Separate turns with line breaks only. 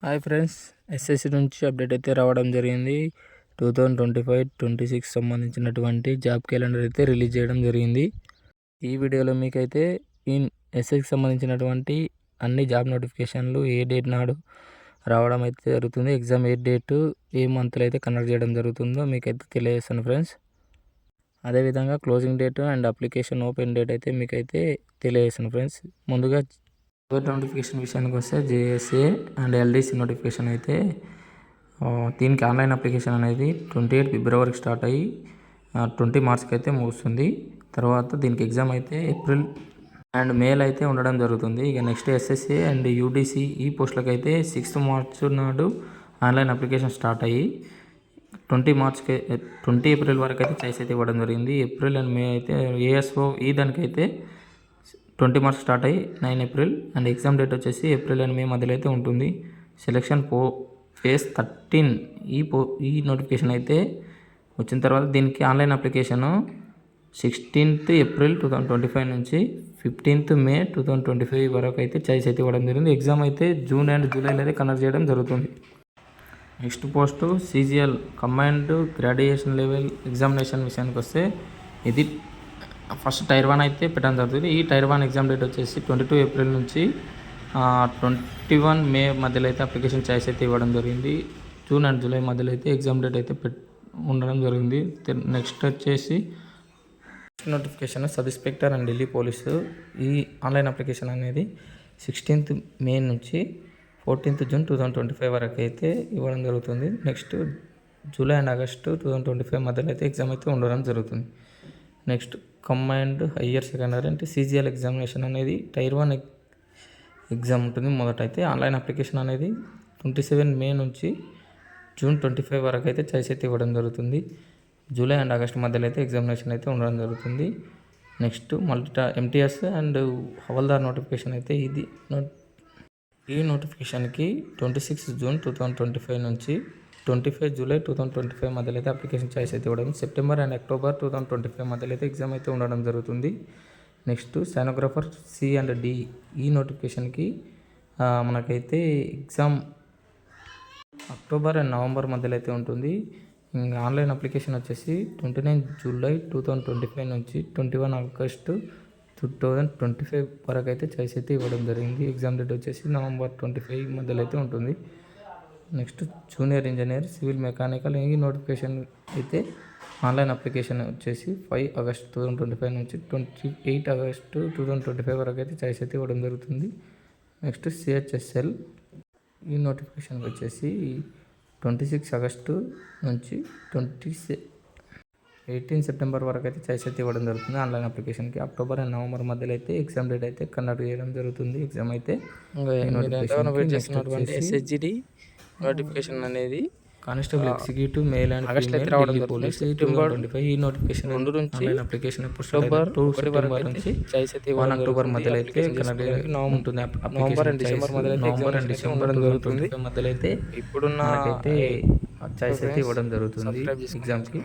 Hi friends, SSC నుంచి update అయితే రావడం జరిగింది. 2025-26 సంబంధించినటువంటి జాబ్ క్యాలెండర్ అయితే రిలీజ్ చేయడం జరిగింది. ఈ వీడియోలో మీకైతే ఈ ఎస్ఎస్సికి సంబంధించినటువంటి అన్ని జాబ్ నోటిఫికేషన్లు ఏ డేట్ నాడు రావడం అయితే జరుగుతుంది, ఎగ్జామ్ ఏ డేటు ఏ మంత్లో అయితే కండక్ట్ చేయడం జరుగుతుందో మీకైతే తెలియజేస్తాను ఫ్రెండ్స్. అదేవిధంగా closing date and application open date అయితే మీకైతే తెలియజేస్తాను ఫ్రెండ్స్. ముందుగా నోటిఫికేషన్ విషయానికి వస్తే జేఎస్ఏ అండ్ ఎల్డీసీ నోటిఫికేషన్ అయితే దీనికి ఆన్లైన్ అప్లికేషన్ అనేది 28 ఫిబ్రవరికి స్టార్ట్ అయ్యి 20 మార్చ్కి అయితే ముగుస్తుంది. తర్వాత దీనికి ఎగ్జామ్ అయితే ఏప్రిల్ అండ్ మేలో అయితే ఉండడం జరుగుతుంది. ఇక నెక్స్ట్ ఎస్ఎస్ఏ అండ్ యూడీసీ ఈ పోస్టులకు అయితే 6th మార్చ్ నాడు ఆన్లైన్ అప్లికేషన్ స్టార్ట్ అయ్యి 20 ఏప్రిల్ వరకు అయితే చాయిస్ అయితే ఇవ్వడం జరిగింది. ఏప్రిల్ అండ్ మే అయితే ఏఎస్ఓ ఈ దానికైతే 20 మార్చ్ స్టార్ట్ అయ్యి 9 ఏప్రిల్ అండ్ ఎగ్జామ్ డేట్ వచ్చేసి ఏప్రిల్ అండ్ మే మధ్యలో అయితే ఉంటుంది. సెలక్షన్ ఫేజ్ 13 ఈ నోటిఫికేషన్ అయితే వచ్చిన తర్వాత దీనికి ఆన్లైన్ అప్లికేషను 16th ఏప్రిల్ 2025 నుంచి 15th మే 2025 వరకు అయితే చాయిస్ అయితే ఇవ్వడం జరిగింది. ఎగ్జామ్ అయితే జూన్ అండ్ జూలైలో అయితే కండక్ట్ చేయడం జరుగుతుంది. Next post CGL combined graduation level examination విషయానికి వస్తే ఇది ఫస్ట్ టైర్ 1 అయితే పెట్టడం జరుగుతుంది. ఈ టైర్ 1 ఎగ్జామ్ డేట్ వచ్చేసి 22 ఏప్రిల్ నుంచి 21 మే మధ్యలో అయితే అప్లికేషన్ చాయిస్ అయితే ఇవ్వడం జరిగింది. జూన్ అండ్ జూలై మధ్యలో అయితే ఎగ్జామ్ డేట్ అయితే ఉండడం జరిగింది. నెక్స్ట్ వచ్చేసి notification sub inspector and Delhi police ఈ ఆన్లైన్ అప్లికేషన్ అనేది 16th మే నుంచి 14th జూన్ 2025 వరకు అయితే ఇవ్వడం జరుగుతుంది. నెక్స్ట్ జూలై అండ్ ఆగస్టు 2025 మధ్యలో అయితే ఎగ్జామ్ అయితే ఉండడం జరుగుతుంది. నెక్స్ట్ కంబైన్డ్ హయ్యర్ సెకండరీ అంటే సీజీఎల్ ఎగ్జామినేషన్ అనేది టైర్ 1 ఎగ్జామ్ ఉంటుంది. మొదట అయితే ఆన్లైన్ అప్లికేషన్ అనేది 27 మే నుంచి జూన్ 25 వరకు అయితే చాయిస్ అయితే ఇవ్వడం జరుగుతుంది. జూలై అండ్ ఆగస్ట్ మధ్యలో అయితే ఎగ్జామినేషన్ అయితే ఉండడం జరుగుతుంది. Next MTS and havildar notification అయితే ఈ నోటిఫికేషన్కి 26 జూన్ 2025 నుంచి 25 జూలై 2025 మధ్యలో అయితే అప్లికేషన్ చాయిస్ అయితే ఇవ్వడం, సెప్టెంబర్ అండ్ అక్టోబర్ 2025 మధ్యలో అయితే ఎగ్జామ్ అయితే ఉండడం జరుగుతుంది. నెక్స్ట్ సైనోగ్రాఫర్ సి అండ్ డి ఈ నోటిఫికేషన్కి మనకైతే ఎగ్జామ్ అక్టోబర్ అండ్ నవంబర్ మధ్యలో అయితే ఉంటుంది. ఇంకా ఆన్లైన్ అప్లికేషన్ వచ్చేసి 29 జూలై 2025 నుంచి 21 ఆగస్టు 2025 వరకు అయితే చాయిస్ అయితే ఇవ్వడం జరిగింది. ఎగ్జామ్ డేట్ వచ్చేసి నవంబర్ 25 మధ్యలో అయితే ఉంటుంది. Next junior engineer civil mechanical ఈ నోటిఫికేషన్ అయితే ఆన్లైన్ అప్లికేషన్ వచ్చేసి 5 ఆగస్ట్ 2025 నుంచి 28 ఆగస్టు 2025 వరకు అయితే చాయిస్ అయితే ఇవ్వడం జరుగుతుంది. నెక్స్ట్ సిహెచ్ఎస్ఎల్ ఈ నోటిఫికేషన్కి వచ్చేసి 26 ఆగస్టు నుంచి 18 సెప్టెంబర్ వరకు అయితే చాయిస్ అయితే ఇవ్వడం జరుగుతుంది. ఆన్లైన్ అప్లికేషన్కి అక్టోబర్ అండ్ నవంబర్ మధ్యలో అయితే ఎగ్జామ్ డేట్ అయితే కండక్ట్ చేయడం జరుగుతుంది. ఎగ్జామ్ అయితే ఎస్హెచ్జిడి నోటిఫికేషన్ అనేది constable executive male and female police 2025 ఈ నోటిఫికేషన్ నుంచి అప్లికేషన్ అక్టోబర్ 2 నుంచి 1 అక్టోబర్ మధ్యలో అయితే ఉంటుంది. నవంబర్ అండ్ డిసెంబర్ మధ్యలో అయితే ఇప్పుడున్న చాయిస్ అయితే ఇవ్వడం జరుగుతుంది ఎగ్జామ్కి.